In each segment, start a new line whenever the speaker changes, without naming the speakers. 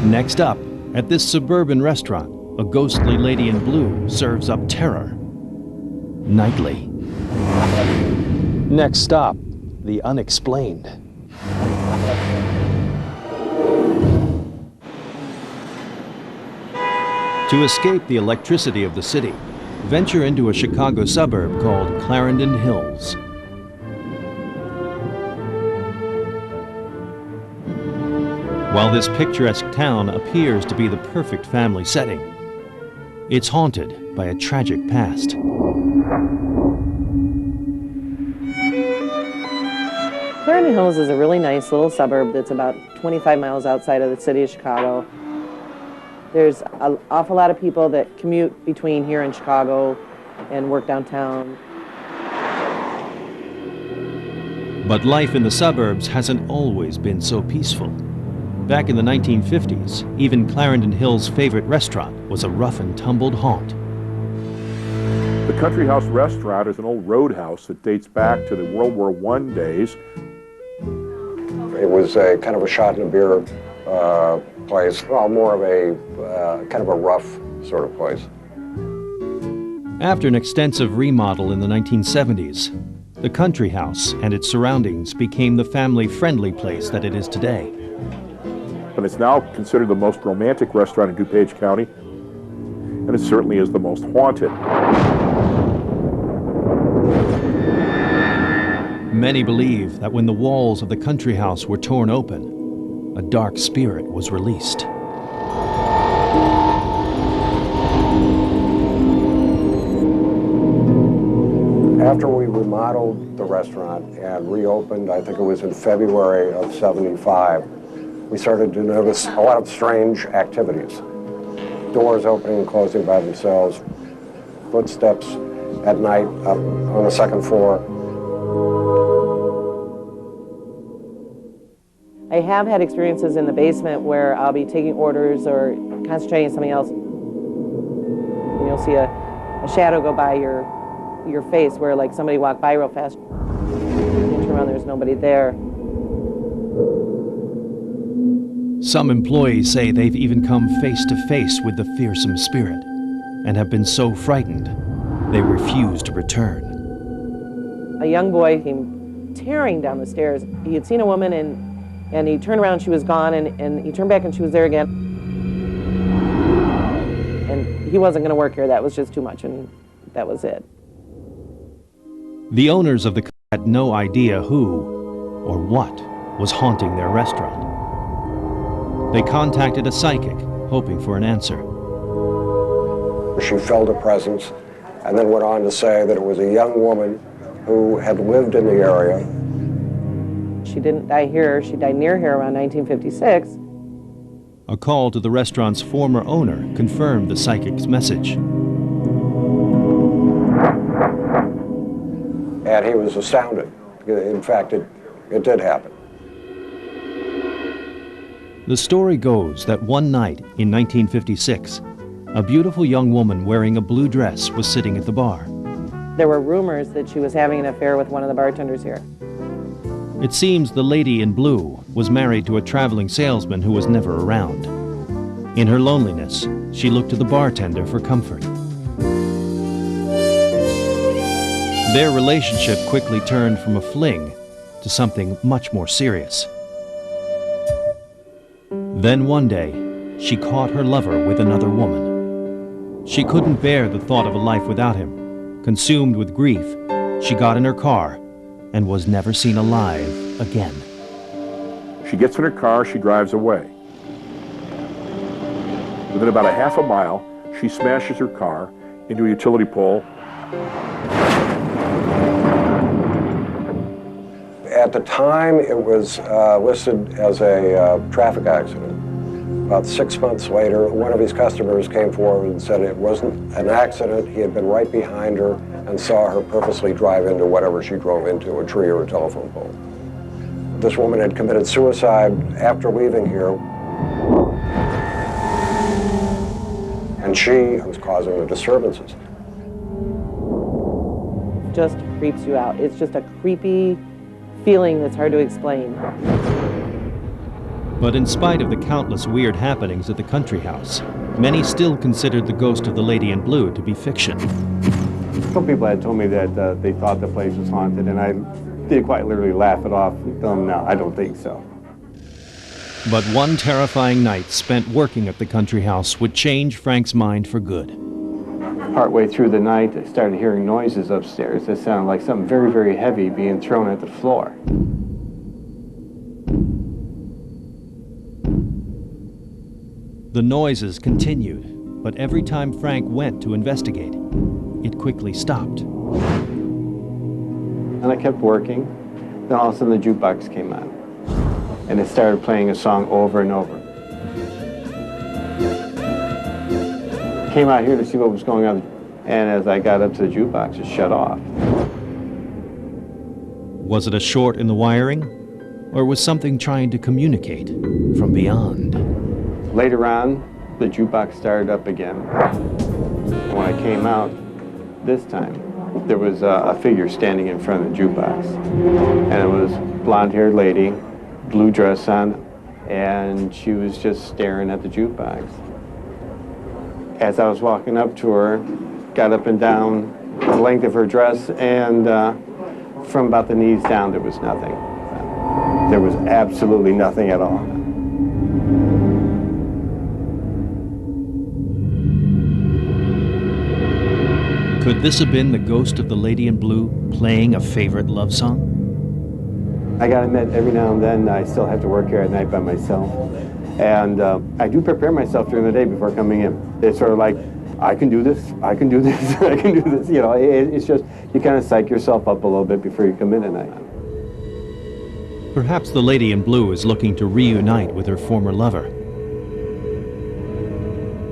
Next up, at this suburban restaurant, a ghostly lady in blue serves up terror. Nightly. Next stop, the unexplained. To escape the electricity of the city, venture into a Chicago suburb called Clarendon Hills. While this picturesque town appears to be the perfect family setting, it's haunted by a tragic past.
Clarendon Hills is a really nice little suburb that's about 25 miles outside of the city of Chicago. There's an awful lot of people that commute between here and Chicago and work downtown.
But life in the suburbs hasn't always been so peaceful. Back in the 1950s, even Clarendon Hills' favorite restaurant was a rough and tumbled haunt.
The Country House Restaurant is an old roadhouse that dates back to the World War I days.
It was a kind of a shot in a beer place, well, more of a kind of a rough sort of place.
After an extensive remodel in the 1970s, the Country House and its surroundings became the family-friendly place that it is today.
And it's now considered the most romantic restaurant in DuPage County, and it certainly is the most haunted.
Many believe that when the walls of the Country House were torn open, a dark spirit was released.
After we remodeled the restaurant and reopened, I think it was in February of '75, we started to notice a lot of strange activities. Doors opening and closing by themselves, footsteps at night up on the second floor.
I have had experiences in the basement where I'll be taking orders or concentrating on something else. You'll see a shadow go by your face where like somebody walked by real fast. You turn around, there's nobody there.
Some employees say they've even come face to face with the fearsome spirit and have been so frightened they refuse to return.
A young boy came tearing down the stairs. He had seen a woman and he turned around, she was gone, and he turned back and she was there again. And he wasn't going to work here. That was just too much, and that was it.
The owners of the had no idea who or what was haunting their restaurant. They contacted a psychic, hoping for an answer.
She felt a presence, and then went on to say that it was a young woman who had lived in the area.
She didn't die here, she died near here around 1956.
A call to the restaurant's former owner confirmed the psychic's message.
And he was astounded. In fact, it did happen.
The story goes that one night in 1956, a beautiful young woman wearing a blue dress was sitting at the bar.
There were rumors that she was having an affair with one of the bartenders here.
It seems the lady in blue was married to a traveling salesman who was never around. In her loneliness, she looked to the bartender for comfort. Their relationship quickly turned from a fling to something much more serious. Then one day, she caught her lover with another woman. She couldn't bear the thought of a life without him. Consumed with grief, she got in her car and was never seen alive again.
She gets in her car, she drives away. Within about a half a mile, she smashes her car into a utility pole.
At the time, it was listed as a traffic accident. About 6 months later, one of his customers came forward and said it wasn't an accident. He had been right behind her and saw her purposely drive into whatever she drove into, a tree or a telephone pole. This woman had committed suicide after leaving here, and she was causing the disturbances.
Just creeps you out. It's just a creepy feeling that's hard to explain.
But in spite of the countless weird happenings at the country house, many still considered the ghost of the Lady in Blue to be fiction.
Some people had told me that they thought the place was haunted, and I did quite literally laugh it off and tell them, no, I don't think so.
But one terrifying night spent working at the country house would change Frank's mind for good.
Partway through the night, I started hearing noises upstairs that sounded like something very, very heavy being thrown at the floor.
The noises continued, but every time Frank went to investigate, it quickly stopped.
And I kept working. Then all of a sudden the jukebox came on, and it started playing a song over and over. Came out here to see what was going on, and as I got up to the jukebox, it shut off.
Was it a short in the wiring, or was something trying to communicate from beyond?
Later on, the jukebox started up again. And when I came out this time, there was a figure standing in front of the jukebox. And it was a blonde-haired lady, blue dress on, and she was just staring at the jukebox. As I was walking up to her, got up and down the length of her dress, and from about the knees down, there was nothing. There was absolutely nothing at all.
Could this have been the ghost of the Lady in Blue playing a favorite love song?
I gotta admit, every now and then I still have to work here at night by myself. And I do prepare myself during the day before coming in. It's sort of like, I can do this, I can do this, I can do this. You know, it's just, you kind of psych yourself up a little bit before you come in at night.
Perhaps the Lady in Blue is looking to reunite with her former lover.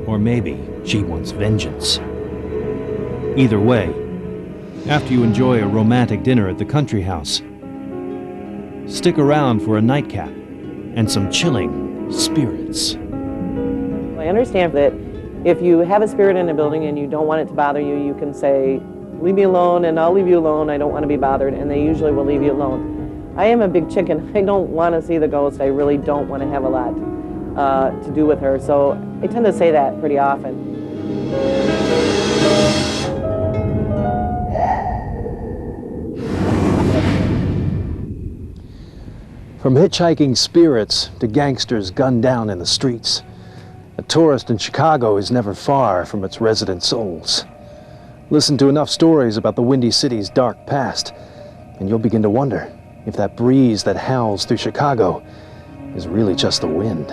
Or maybe she wants vengeance. Either way, after you enjoy a romantic dinner at the country house, stick around for a nightcap and some chilling spirits.
I understand that if you have a spirit in a building and you don't want it to bother you, you can say, leave me alone and I'll leave you alone, I don't want to be bothered, and they usually will leave you alone. I am a big chicken. I don't want to see the ghost. I really don't want to have a lot to do with her, so I tend to say that pretty often.
From hitchhiking spirits to gangsters gunned down in the streets, a tourist in Chicago is never far from its resident souls. Listen to enough stories about the Windy City's dark past, and you'll begin to wonder if that breeze that howls through Chicago is really just the wind.